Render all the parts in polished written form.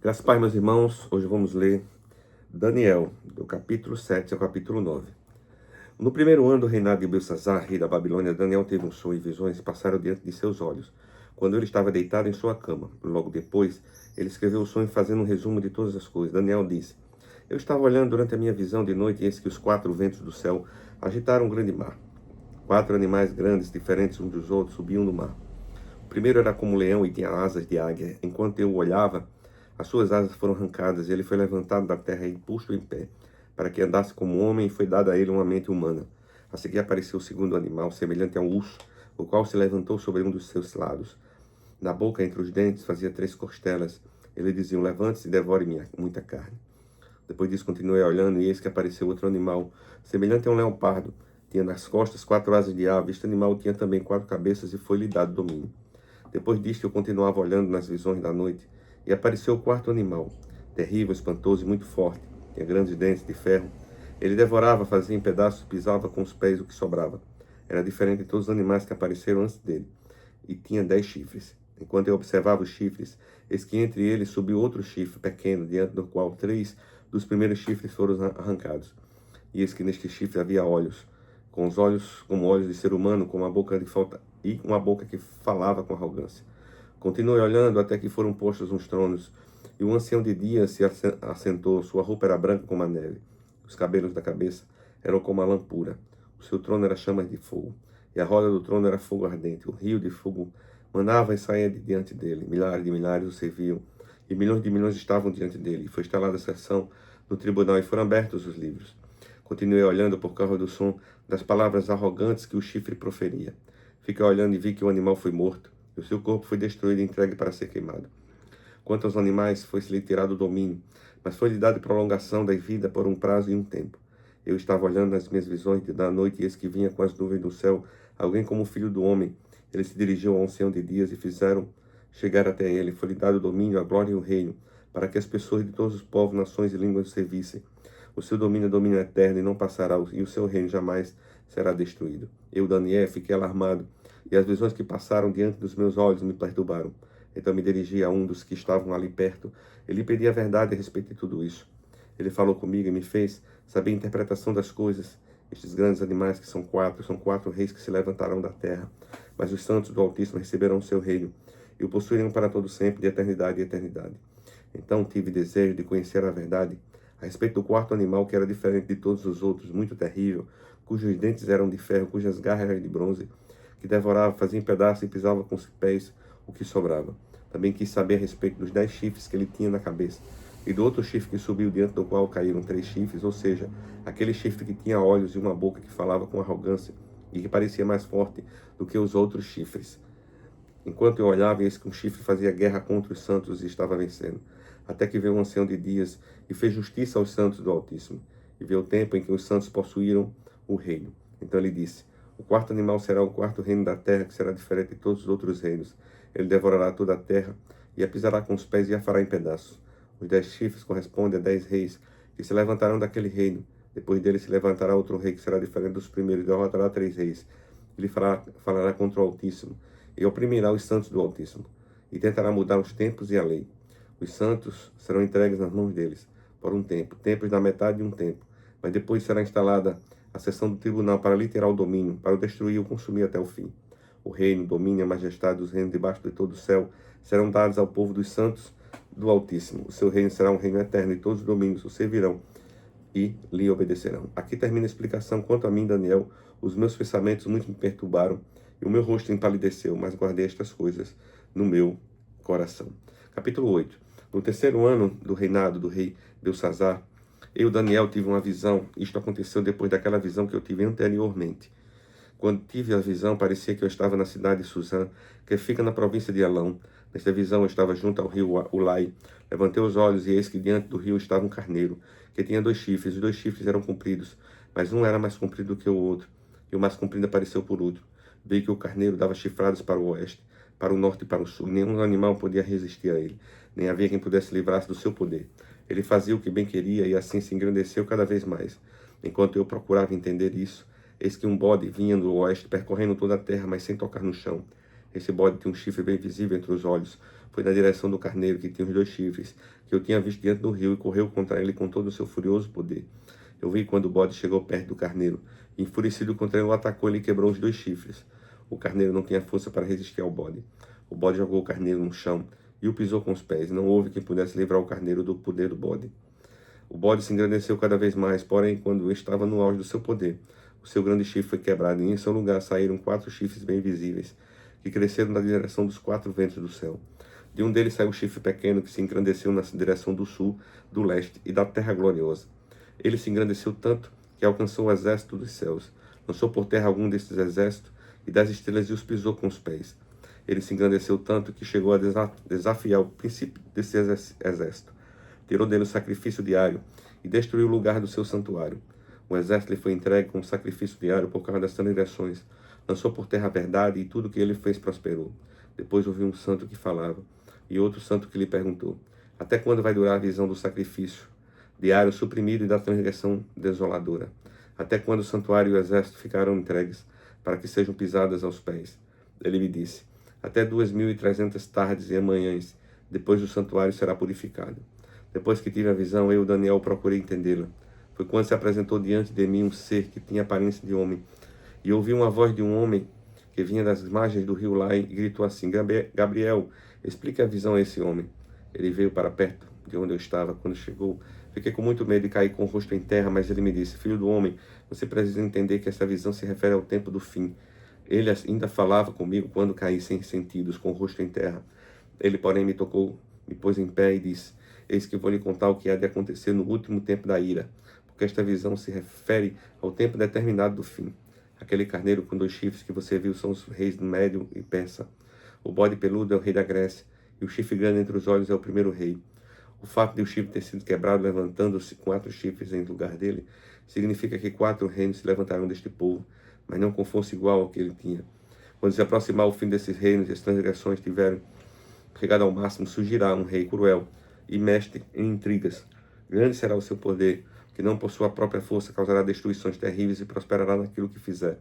Graças a Pai, meus irmãos, hoje vamos ler Daniel, do capítulo 7 ao capítulo 9. No primeiro ano do reinado de Belsazar, rei da Babilônia, Daniel teve um sonho e visões que passaram diante de seus olhos, quando ele estava deitado em sua cama. Logo depois, ele escreveu o sonho fazendo um resumo de todas as coisas. Daniel disse: Eu estava olhando durante a minha visão de noite e eis que os 4 ventos do céu agitaram um grande mar. 4 animais grandes, diferentes uns dos outros, subiam do mar. O primeiro era como um leão e tinha asas de águia. Enquanto eu o olhava, as suas asas foram arrancadas e ele foi levantado da terra e posto em pé, para que andasse como um homem, e foi dada a ele uma mente humana. A seguir apareceu o segundo animal, semelhante a um urso, o qual se levantou sobre um dos seus lados. Na boca, entre os dentes, fazia 3 costelas. Ele dizia: Levante-se e devore muita carne. Depois disso, continuei olhando, e eis que apareceu outro animal, semelhante a um leopardo. Tinha nas costas 4 asas de ave. Este animal tinha também 4 cabeças e foi-lhe dado domínio. Depois disto, eu continuava olhando nas visões da noite, e apareceu o quarto animal, terrível, espantoso e muito forte. Tinha grandes dentes de ferro. Ele devorava, fazia em pedaços e pisava com os pés o que sobrava. Era diferente de todos os animais que apareceram antes dele, e tinha 10 chifres. Enquanto eu observava os chifres, eis que entre eles subiu outro chifre pequeno, diante do qual 3 dos primeiros chifres foram arrancados. E eis que neste chifre havia olhos, com os olhos como olhos de ser humano, com uma boca de falta e uma boca que falava com arrogância. Continuei olhando até que foram postos uns tronos, e um ancião de dias se assentou. Sua roupa era branca como a neve, os cabelos da cabeça eram como a lã pura. O seu trono era chamas de fogo, e a roda do trono era fogo ardente. O rio de fogo manava e saía de diante dele. Milhares de milhares o serviam, e milhões de milhões estavam diante dele. Foi instalada a sessão no tribunal e foram abertos os livros. Continuei olhando por causa do som das palavras arrogantes que o chifre proferia. Fiquei olhando e vi que o animal foi morto, e o seu corpo foi destruído e entregue para ser queimado. Quanto aos animais, foi-se-lhe tirado o domínio, mas foi-lhe dado prolongação da vida por um prazo e um tempo. Eu estava olhando nas minhas visões da noite, e eis que vinha com as nuvens do céu alguém como o filho do homem. Ele se dirigiu ao ancião de dias e fizeram chegar até ele. Foi-lhe dado o domínio, a glória e o reino, para que as pessoas de todos os povos, nações e línguas o servissem. O seu domínio é domínio eterno e não passará, e o seu reino jamais será destruído. Eu, Daniel, fiquei alarmado, e as visões que passaram diante dos meus olhos me perturbaram. Então me dirigi a um dos que estavam ali perto. Ele pedia a verdade a respeito de tudo isso. Ele falou comigo e me fez saber a interpretação das coisas. Estes grandes animais, que são 4 reis que se levantarão da terra. Mas os santos do Altíssimo receberão o seu reino, e o possuirão para todo sempre, de eternidade e eternidade. Então tive desejo de conhecer a verdade a respeito do quarto animal, que era diferente de todos os outros, muito terrível, cujos dentes eram de ferro, cujas garras eram de bronze, que devorava, fazia em pedaços e pisava com os pés o que sobrava. Também quis saber a respeito dos 10 chifres que ele tinha na cabeça, e do outro chifre que subiu, diante do qual caíram 3 chifres, ou seja, aquele chifre que tinha olhos e uma boca que falava com arrogância, e que parecia mais forte do que os outros chifres. Enquanto eu olhava, eis que um chifre fazia guerra contra os santos e estava vencendo. Até que veio um ancião de dias e fez justiça aos santos do Altíssimo. E veio o tempo em que os santos possuíram o reino. Então ele disse: O quarto animal será o quarto reino da terra, que será diferente de todos os outros reinos. Ele devorará toda a terra, e a pisará com os pés e a fará em pedaços. Os 10 chifres correspondem a 10 reis, que se levantarão daquele reino. Depois dele se levantará outro rei, que será diferente dos primeiros, e derrotará 3 reis. Ele falará contra o Altíssimo, e oprimirá os santos do Altíssimo, e tentará mudar os tempos e a lei. Os santos serão entregues nas mãos deles, por um tempo, tempos da metade de um tempo, mas depois será instalada a sessão do tribunal para lhe tirar o domínio, para o destruir e o consumir até o fim. O reino, o domínio e a majestade dos reinos debaixo de todo o céu serão dados ao povo dos santos do Altíssimo. O seu reino será um reino eterno, e todos os domínios o servirão e lhe obedecerão. Aqui termina a explicação. Quanto a mim, Daniel, os meus pensamentos muito me perturbaram, e o meu rosto empalideceu, mas guardei estas coisas no meu coração. Capítulo 8. No terceiro ano do reinado do rei Belsazar, eu, Daniel, tive uma visão. Isto aconteceu depois daquela visão que eu tive anteriormente. Quando tive a visão, parecia que eu estava na cidade de Suzã, que fica na província de Elão. Nesta visão, eu estava junto ao rio Ulai. Levantei os olhos, e eis que diante do rio estava um carneiro, que tinha 2 chifres. Os 2 chifres eram compridos, mas um era mais comprido do que o outro, e o mais comprido apareceu por último. Vi que o carneiro dava chifradas para o oeste, para o norte e para o sul. Nenhum animal podia resistir a ele, nem havia quem pudesse livrar-se do seu poder. Ele fazia o que bem queria, e assim se engrandeceu cada vez mais. Enquanto eu procurava entender isso, eis que um bode vinha do oeste, percorrendo toda a terra, mas sem tocar no chão. Esse bode tinha um chifre bem visível entre os olhos, foi na direção do carneiro que tinha os 2 chifres, que eu tinha visto diante do rio, e correu contra ele com todo o seu furioso poder. Eu vi quando o bode chegou perto do carneiro. Enfurecido contra ele, o atacou e lhe quebrou os 2 chifres. O carneiro não tinha força para resistir ao bode. O bode jogou o carneiro no chão e o pisou com os pés. Não houve quem pudesse livrar o carneiro do poder do bode. O bode se engrandeceu cada vez mais, porém, quando estava no auge do seu poder, o seu grande chifre foi quebrado, e em seu lugar saíram 4 chifres bem visíveis, que cresceram na direção dos 4 ventos do céu. De um deles saiu um chifre pequeno, que se engrandeceu na direção do sul, do leste e da terra gloriosa. Ele se engrandeceu tanto que alcançou o exército dos céus, lançou por terra algum desses exércitos, e das estrelas e os pisou com os pés. Ele se engrandeceu tanto que chegou a desafiar o príncipe desse exército. Tirou dele o sacrifício diário e destruiu o lugar do seu santuário. O exército lhe foi entregue como sacrifício diário por causa das transgressões. Lançou por terra a verdade, e tudo que ele fez prosperou. Depois ouviu um santo que falava, e outro santo que lhe perguntou: até quando vai durar a visão do sacrifício diário suprimido e da transgressão desoladora? Até quando o santuário e o exército ficarão entregues para que sejam pisadas aos pés? Ele me disse: até 2.300 tardes e manhãs, depois o santuário será purificado. Depois que tive a visão, eu, Daniel, procurei entendê-la. Foi quando se apresentou diante de mim um ser que tinha aparência de homem. E ouvi uma voz de um homem que vinha das margens do rio lá e gritou assim: Gabriel, explique a visão a esse homem. Ele veio para perto de onde eu estava. Quando chegou, fiquei com muito medo e caí com o rosto em terra, mas ele me disse: filho do homem, você precisa entender que essa visão se refere ao tempo do fim. Ele ainda falava comigo quando caí sem sentidos, com o rosto em terra. Ele, porém, me tocou, me pôs em pé e disse: eis que vou lhe contar o que há de acontecer no último tempo da ira, porque esta visão se refere ao tempo determinado do fim. Aquele carneiro com 2 chifres que você viu são os reis do Médio e Persa. O bode peludo é o rei da Grécia, e o chifre grande entre os olhos é o primeiro rei. O fato de o chifre ter sido quebrado, levantando-se 4 chifres em lugar dele, significa que 4 reinos se levantarão deste povo, mas não com força igual ao que ele tinha. Quando se aproximar o fim desses reinos e as transgressões tiverem chegado ao máximo, surgirá um rei cruel e mestre em intrigas. Grande será o seu poder, que não por sua própria força causará destruições terríveis e prosperará naquilo que fizer.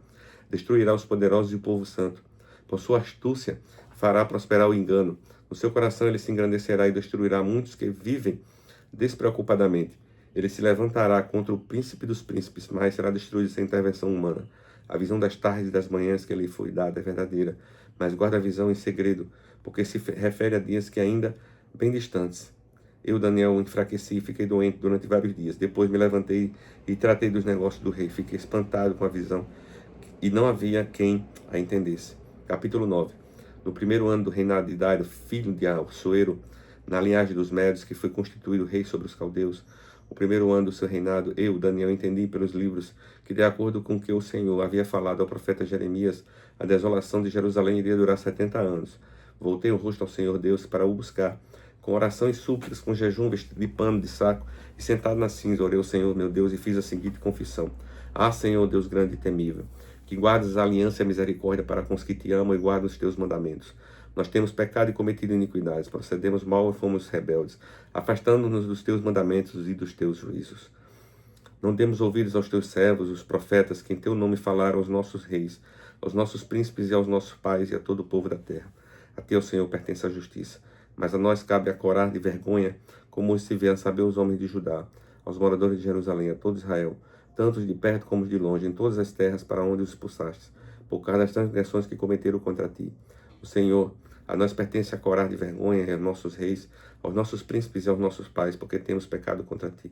Destruirá os poderosos e o povo santo. Por sua astúcia fará prosperar o engano. No seu coração ele se engrandecerá e destruirá muitos que vivem despreocupadamente. Ele se levantará contra o príncipe dos príncipes, mas será destruído sem intervenção humana. A visão das tardes e das manhãs que lhe foi dada é verdadeira, mas guarda a visão em segredo, porque se refere a dias que ainda bem distantes. Eu, Daniel, enfraqueci e fiquei doente durante vários dias. Depois me levantei e tratei dos negócios do rei. Fiquei espantado com a visão e não havia quem a entendesse. Capítulo 9. No primeiro ano do reinado de Dário, filho de Assuero, na linhagem dos Médios, que foi constituído rei sobre os caldeus, o primeiro ano do seu reinado, eu, Daniel, entendi pelos livros que, de acordo com o que o Senhor havia falado ao profeta Jeremias, a desolação de Jerusalém iria durar 70 anos. Voltei o rosto ao Senhor Deus para o buscar, com oração e súplicas, com jejum, vestido de pano, de saco, e sentado na cinza, orei ao Senhor, meu Deus, e fiz a seguinte confissão: ah, Senhor, Deus grande e temível, que guardas a aliança e a misericórdia para com os que te amam e guardam os teus mandamentos. Nós temos pecado e cometido iniquidades, procedemos mal e fomos rebeldes, afastando-nos dos teus mandamentos e dos teus juízos. Não demos ouvidos aos teus servos, os profetas, que em teu nome falaram aos nossos reis, aos nossos príncipes e aos nossos pais e a todo o povo da terra. A ti, ó Senhor, pertence a justiça, mas a nós cabe a corar de vergonha, como se vê a saber os homens de Judá, aos moradores de Jerusalém, a todo Israel, tanto os de perto como os de longe, em todas as terras para onde os expulsastes, por causa das transgressões que cometeram contra ti. O Senhor, a nós pertence a corar de vergonha, e aos nossos reis, aos nossos príncipes e aos nossos pais, porque temos pecado contra ti.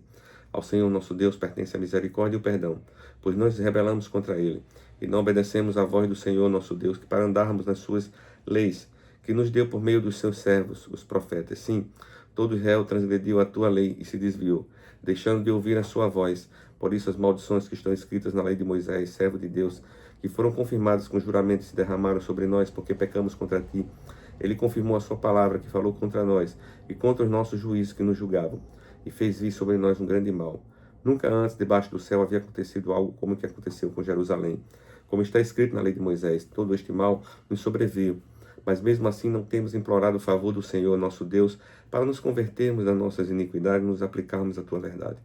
Ao Senhor nosso Deus pertence a misericórdia e o perdão, pois nós nos rebelamos contra ele, e não obedecemos à voz do Senhor nosso Deus, que para andarmos nas suas leis, que nos deu por meio dos seus servos, os profetas. Sim, todo Israel transgrediu a tua lei e se desviou, deixando de ouvir a sua voz. Por isso as maldições que estão escritas na lei de Moisés, servo de Deus, que foram confirmadas com juramento, se derramaram sobre nós, porque pecamos contra ti. Ele confirmou a sua palavra, que falou contra nós, e contra os nossos juízes que nos julgavam, e fez vir sobre nós um grande mal. Nunca antes debaixo do céu havia acontecido algo como o que aconteceu com Jerusalém. Como está escrito na lei de Moisés, todo este mal nos sobreveio. Mas mesmo assim não temos implorado o favor do Senhor nosso Deus para nos convertermos das nossas iniquidades e nos aplicarmos à tua verdade.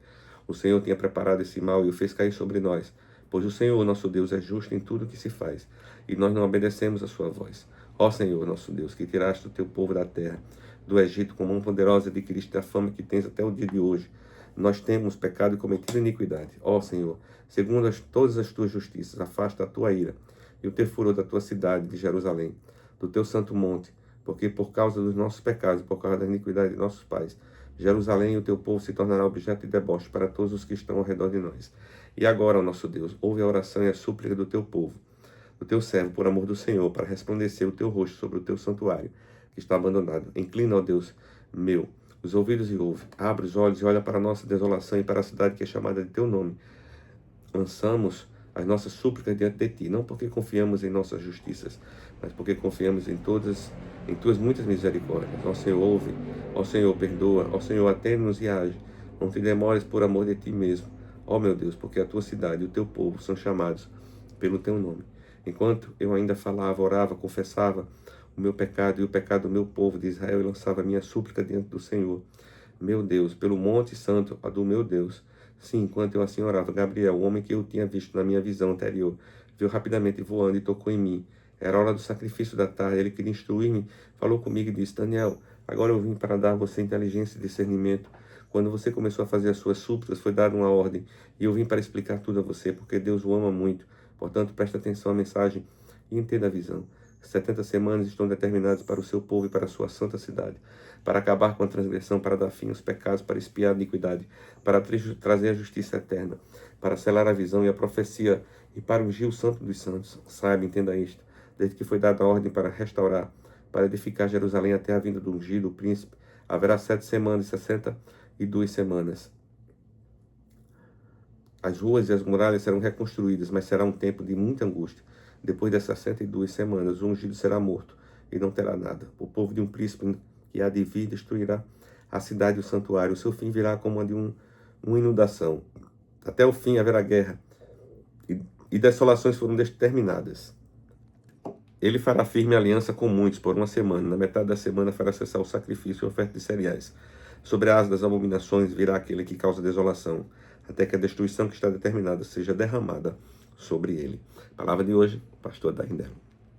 O Senhor tinha preparado esse mal e o fez cair sobre nós, pois o Senhor nosso Deus é justo em tudo o que se faz, e nós não obedecemos a sua voz. Ó Senhor nosso Deus, que tiraste o teu povo da terra, do Egito com mão poderosa adquiriste a fama que tens até o dia de hoje. Nós temos pecado e cometido iniquidade. Ó Senhor, segundo todas as tuas justiças, afasta a tua ira e o teu furor da tua cidade de Jerusalém, do teu santo monte, porque por causa dos nossos pecados, por causa da iniquidade de nossos pais, Jerusalém e o teu povo se tornará objeto de deboche para todos os que estão ao redor de nós. E agora, ó nosso Deus, ouve a oração e a súplica do teu povo, do teu servo, por amor do Senhor, para resplandecer o teu rosto sobre o teu santuário, que está abandonado. Inclina, ó Deus meu, os ouvidos e ouve. Abre os olhos e olha para a nossa desolação e para a cidade que é chamada de teu nome. Lançamos as nossas súplicas diante de ti, não porque confiamos em nossas justiças, mas porque confiamos em tuas muitas misericórdias. Ó Senhor, ouve. Ó Senhor, perdoa. Ó Senhor, atende-nos e age. Não te demores por amor de ti mesmo. Ó meu Deus, porque a tua cidade e o teu povo são chamados pelo teu nome. Enquanto eu ainda falava, orava, confessava o meu pecado e o pecado do meu povo de Israel, e lançava minha súplica diante do Senhor, meu Deus, pelo monte santo do meu Deus. Sim, enquanto eu assim orava, Gabriel, o homem que eu tinha visto na minha visão anterior, veio rapidamente voando e tocou em mim. Era hora do sacrifício da tarde. Ele queria instruir-me, falou comigo e disse: Daniel, agora eu vim para dar a você inteligência e discernimento. Quando você começou a fazer as suas súplicas, foi dada uma ordem, e eu vim para explicar tudo a você, porque Deus o ama muito. Portanto, preste atenção à mensagem e entenda a visão. 70 semanas estão determinadas para o seu povo e para a sua santa cidade, para acabar com a transgressão, para dar fim aos pecados, para expiar a iniquidade, para trazer a justiça eterna, para selar a visão e a profecia, e para ungir o santo dos santos. Saiba, entenda isto, desde que foi dada a ordem para restaurar, para edificar Jerusalém até a vinda do ungido, o príncipe, haverá 7 semanas e 62 semanas. As ruas e as muralhas serão reconstruídas, mas será um tempo de muita angústia. Depois dessas 62 semanas, o ungido será morto e não terá nada. O povo de um príncipe que há de vir destruirá a cidade e o santuário. O seu fim virá como a de uma inundação. Até o fim haverá guerra e desolações foram determinadas. Ele fará firme aliança com muitos por 1 semana. Na metade da semana fará cessar o sacrifício e a oferta de cereais. Sobre a asa das abominações virá aquele que causa desolação, até que a destruição que está determinada seja derramada sobre ele. Palavra de hoje, pastor Daindel.